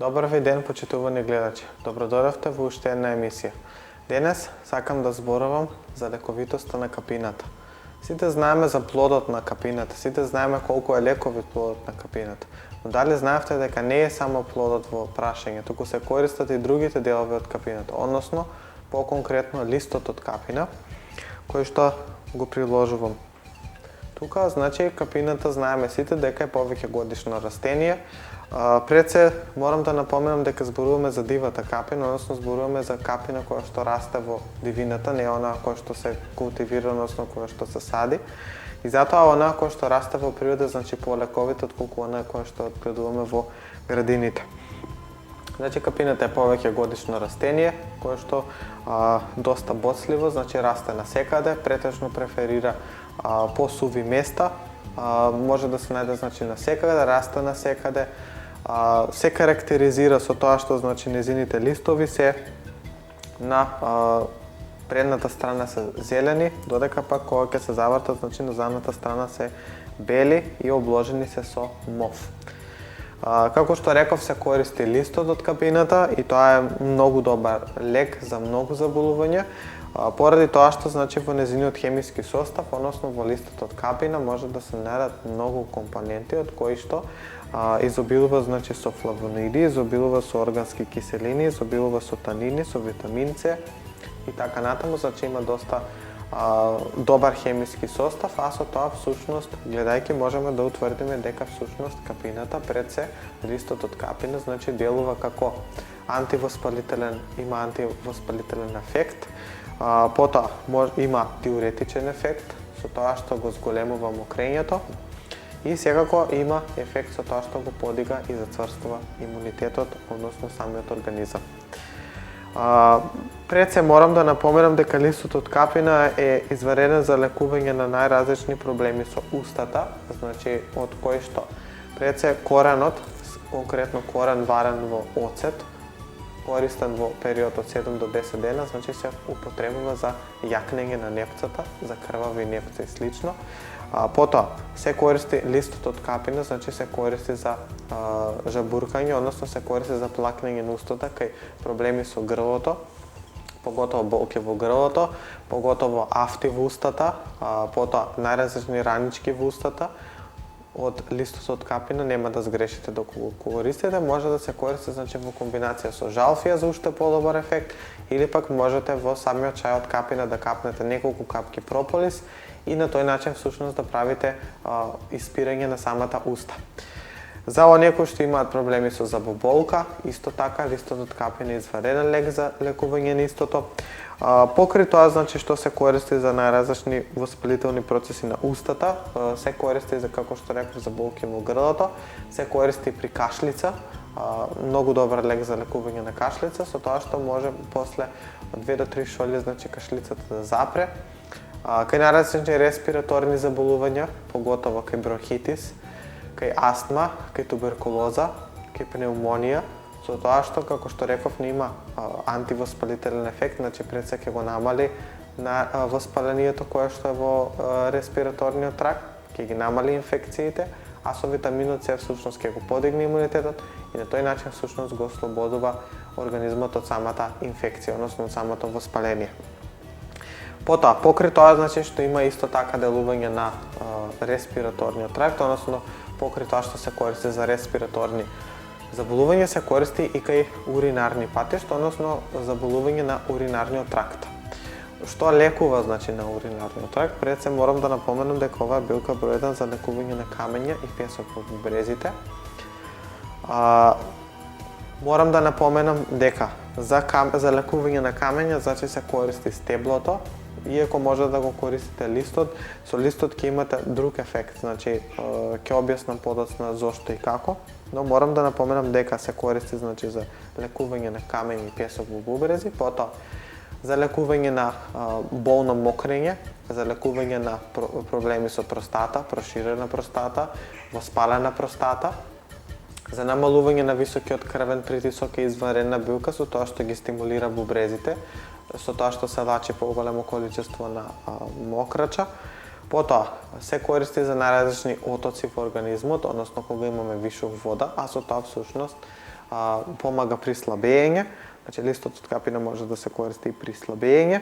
Добар ви ден, почитувани гледачи. Добродојавте во уште една емисија. Денес сакам да зборувам за лековитоста на капината. Сите знаеме за плодот на капината, сите знаеме колку е лековит плодот на капината. Но дали знаевте дека не е само плодот во прашање, туку се користат и другите делови од капината, односно по-конкретно листот од капина, кој што го приложувам. Тука, значи, капината знаеме сите дека е повеќе годишно растение. Пред се морам да напоменам дека зборуваме за дивата капина, односно зборуваме за капина која што расте во дивината, не она која што се култивира, односно која што се сади. И затоа она која што расте во природа, значи полековит отколку она која што отгледуваме во градините. Значи капината е повеќе годишно растение, кое што доста боцливо, значи расте насекаде, претежно преферира посуви места, може да се најде значи насекаде, расте насекаде, се карактеризира со тоа што значи незините листови се на предната страна се зелени, додека пак кога ќе се завртат, значи на задната страна се бели и обложени се со мов. Како што реков, се користи листот од капината и тоа е многу добар лек за многу заболувања, поради тоа што значи во незиниот хемиски состав, односно во листот од капина може да се најдат многу компоненти од кои што изобилува значи со флавоноиди, изобилува со органски киселини, изобилува со танини, со витамин С и така натаму, значи има доста добар хемиски состав, а со тоа всушност гледајќи можеме да утврдиме дека всушност капината пред се листот од капина значи делува како антивоспалителен, има антивоспалителен ефект, потоа има диуретичен ефект со тоа што го зголемува мокрењето и секако има ефект со тоа што го подига и зацврстува имунитетот, односно самиот организам. Пред се морам да напоменам дека листот од капина е изварен за лекување на најразлични проблеми со устата, значи од кои што пред се коренот, конкретно корен варен во оцет, користен во период од 7 до 10 дена, значи се употребува за јакнење на непцата, за крвави непци и слично. Потоа се користи листот од капина, значи се користи за жабуркање, односно се користи за плакнење на устата кај проблеми со грлото, поготово болки во грлото, поготово афти во устата, потоа најразлични ранички во устата. Од листот од капина нема да сгрешите доколку го користите, може да се користи значи во комбинација со жалфија за уште подобар ефект, или пак можете во самиот чај од капина да капнете неколку капки прополис и на тој начин всушност да правите испирање на самата уста. За оние кои што имаат проблеми со забоболка, исто така листот од капина е изварен лек за лекување на истото. Покри тоа, значи што се користи за најразлични воспалителни процеси на устата, се користи за, како што реков, за болки во грлото, се користи при кашлица, многу добар лек за лекување на кашлица, со тоа што може после 2 до 3 шолји, значи кашлицата да запре. Кај најразлични респираторни заболувања, поготово кај бронхитис, кај астма, кај туберкулоза, кај пневмонија, со тоа што, како што реков, не има антивоспалителен ефект, значи пред се ќе го намали на воспалението кое што е во респираторниот тракт, ќе ги намали инфекциите, а со витаминот С всушност ќе го подигне имунитетот и на тој начин всушност го ослободува организмот од самата инфекција, односно од самото воспаление. Потоа, покри тоа, значи што има исто така делување на респираторниот тракт, односно покри тоа што се користи за респираторни заболувања, се користи и кај уринарни патишта, односно заболување на уринарниот тракт. Што лекува значи на уринарниот тракт? Пред се морам да напоменам дека ова е билка број 1 за лекување на камења и песок во бубрезите. Морам да напоменам дека за лекување на камења значи се користи стеблото, иако може да го користите листот, со листот ќе имате друг ефект, значи ќе објаснам подоцна зошто и како, но морам да напоменам дека се користи значи за лекување на камења и песок во бубрези, потоа за лекување на болно мокрење, за лекување на проблеми со простата, проширена простата, воспалена простата, за намалување на високиот крвен притисок и изварена билка со тоа што ги стимулира бубрезите, со тоа што се лачи поголемо количество на мокрача. Потоа, се користи за најразлични отоци во организмот, односно кога имаме вишок вода, а со тоа всушност помага при слабење, значи листот од капина може да се користи и при слабење.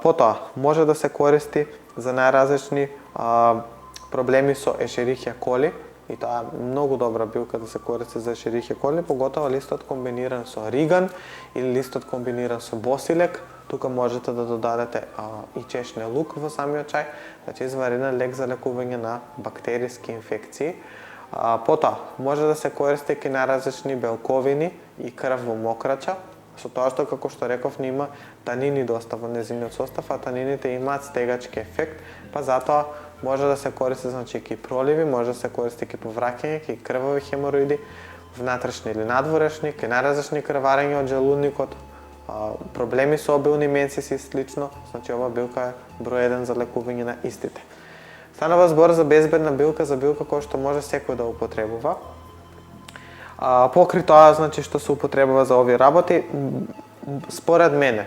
Потоа, може да се користи за најразлични проблеми со Escherichia coli, и тоа е многу добра билка да се користи за Escherichia coli, поготово листот комбиниран со риган или листот комбиниран со босилек. Тука можете да додадете и чешне лук во самиот чај, значи изварен лек за лекување на бактериски инфекции. Потоа, може да се користи и најразлични белковини и крв во мокрача, со тоа што, како што реков, нема танини доста во незиниот состав, а танините имаат стегачки ефект, па затоа може да се користи, значи, ки проливи, може да се користи ки повраќање, ки крвови хемороиди, внатрешни или надворешни, ки најразлични крварења од желудникот, проблеми со обилни менсиси и слично, значи ова билка е број 1 за лекување на истите. Станува збор за безбедна билка, за билка која што може секој да употребува. Покри тоа, значи, што се употребува за овие работи, според мене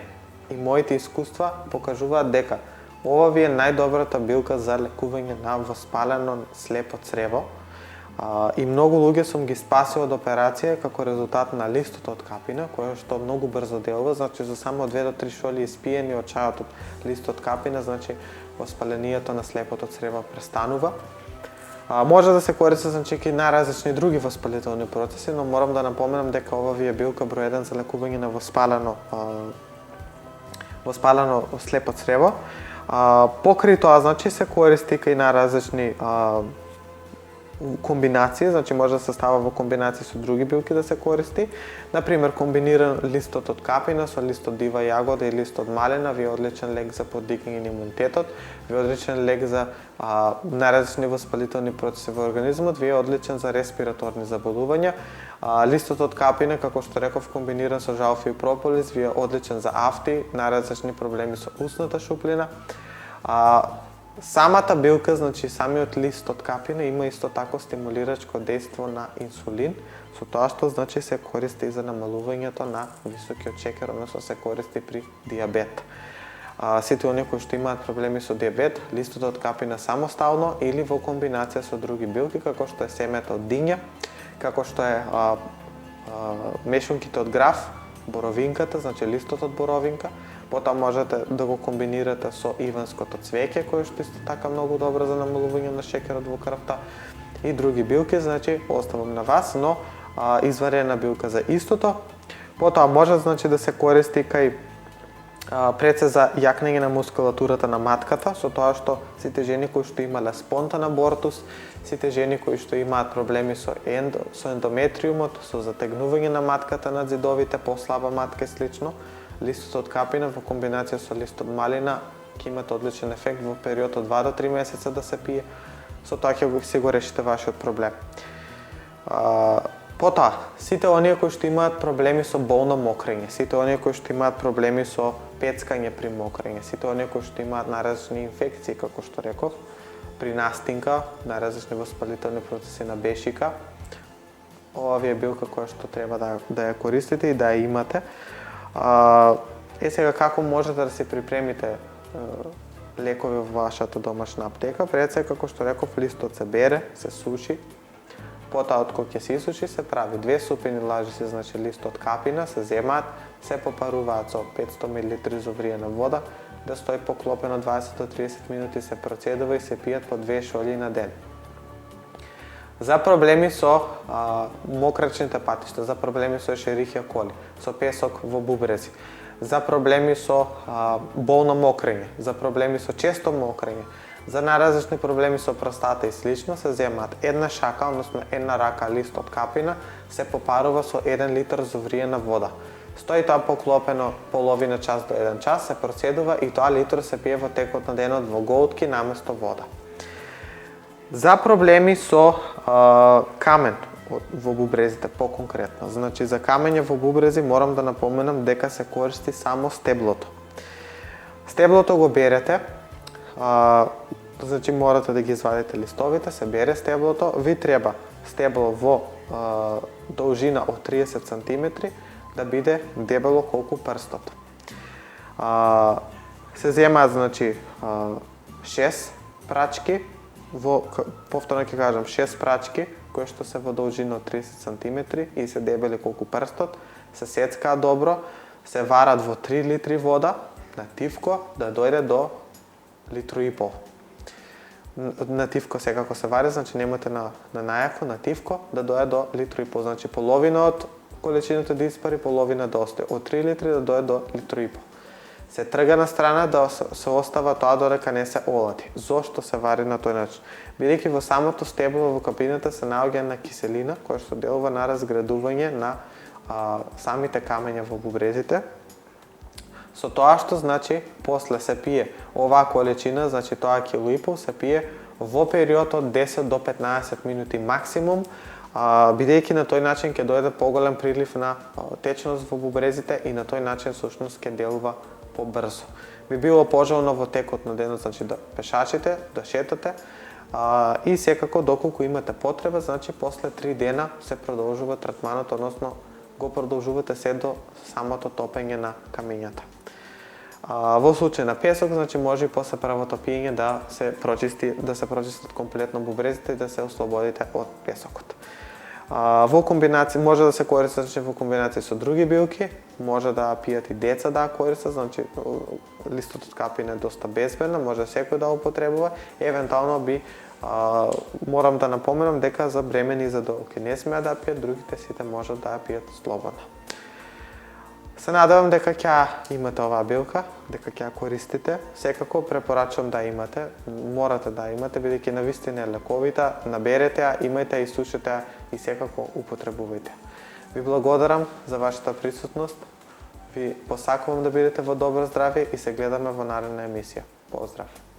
и моите искуства покажуваат дека ова ви е најдобрата билка за лекување на воспалено слепо црево. И многу луѓе сум ги спасил од операција како резултат на листот од капина, кој што многу брзо делува, значи за само 2 до 3 шоли испиени од чајот од листот капина, значи воспалението на слепото црево престанува. Може да се користи, значи, и најразлични други воспалителни процеси, но морам да напоменам дека ова ви е билка број 1 за лекување на воспалено слепо црево. Покри тоа, значи, се користи и најразлични комбинации, значи може да се става во комбинации со други билки да се користи. Например, комбиниран листот од капина со листот дива јагода и листот малина ви е одличен лек за подигнување на имунитетот, ви е одличен лек за најразлични воспалителни процеси во организмот, ви е одличен за респираторни заболувања. Листот од капина, како што реков, комбиниран со жалфи и прополис, ви е одличен за афти, најразлични проблеми со устната шуплина. Самата билка, значи самиот лист од капина има исто тако стимулирачко дејство на инсулин, со тоа што, значи, се користи и за намалувањето на високиот шекер, односно се користи при диабет. Сите оние кои што имаат проблеми со диабет, листот од капина самостално или во комбинација со други билки, како што е семето од диња, како што е мешунките од граф, боровинката, значи листот од боровинка. Потоа можете да го комбинирате со иванското цвеќе, кое што исто така многу добро за намалување на шекерот во крвта, и други билки, значи оставам на вас, но изварена билка за истото. Потоа може, значи, да се користи кај пред се за јакнење на мускулатурата на матката, со тоа што сите жени кои што имале спонтан абортус, сите жени кои што имаат проблеми со ендометриумот, со затегнување на матката на зидовите, послаба матка и слично, листот од капина во комбинација со листот малина ќе имате одличен ефект во период од 2 до 3 месеца да се пие. Со тоа ќе си го решите вашиот проблем. Потоа, сите оние кои што имаат проблеми со болно мокрење, сите оние кои што имаат проблеми со пецкање при мокрење, сите оние кои што имаат најразлични инфекции, како што реков, при настинка, најразлични воспалителни процеси на бешика, ова ви е билка која што треба да ја користите и да ја имате. Сега како можете да си припремите лекови во вашата домашна аптека? Пред се, како што реков, листот се бере, се суши, потоа од кога ќе се исуши се прави 2 супени лажици, значи лист од капина, се земаат, се попаруваат со 500 мл изовриена вода, да стои поклопено 20 до 30 минути, се процедува и се пијат по 2 шолји на ден. За проблеми со мокрачните патишта, за проблеми со Escherichia coli, со песок во бубрези, за проблеми со болно мокрење, за проблеми со често мокрење, за најразлични проблеми со простата и слично, се земаат една шака, односно една рака лист од капина, се попарува со 1 литар зовриена вода. Стои тоа поклопено половина час до 1 час, се процедува и тоа литар се пие во текот на денот во голтки наместо вода. За проблеми со камен во бубрезите по-конкретно, значи за камење во бубрези морам да напоменам дека се користи само стеблото. Стеблото го берете, значи морате да ги извадите листовите, се бере стеблото, ви треба стебло во должина од 30 см да биде дебело колку прстот. Се земаат, значи, 6 прачки, повторно ќе кажам, 6 прачки кои што се во должина од 30 см и се дебели колку прстот, се сецкаат добро, се варат во 3 литри вода на тивко да дојде до литру и пол. На тивко секако се вари, значи немате на најако, на тивко да дојде до литру и пол, значи половина од количината да испари, половина да остане. Од 3 литри да дојде до литру и пол. Се трга на страна да се остава тоа додека не се олади. Зошто се вари на тој начин? Бидејќи во самото стебло во капината се наоѓа една киселина која што делува на разградување на самите камења во бубрезите. Со тоа што значи после се пие оваа количина, значи тоа кило и пол се пие во период од 10 до 15 минути максимум, бидејќи на тој начин ќе дојде поголем прилив на течност во бубрезите и на тој начин всушност ќе делува побрзо. Би било пожелно во текот на денот, значи да пешачите, да шетате и секако доколку имате потреба, значи после 3 дена се продолжува третманот, односно го продолжувате се до самото топење на камењата. Во случај на песок, значи може и после првото пиење да се прочистат комплетно бубрезите и да се ослободите од песокот. Во комбинација може да се користи, значи во комбинација со други билки, може да пијат и деца да користат, значи листот од капина е доста безбедна, може секој да употребува, евентуално морам да напоменам дека за бремени и за долки не смеат да пијат, другите сите можат да ја пијат слободно. Се надевам дека ќе имате оваа билка, дека ќе ја користите. Секако препорачувам да имате, морате да имате, бидејќи навистина е лековита, наберете ја, имајте ја и сушете ја и секако употребувајте. Ви благодарам за вашата присутност. Ви посакувам да бидете во добро здравје и се гледаме во наредна емисија. Поздрав!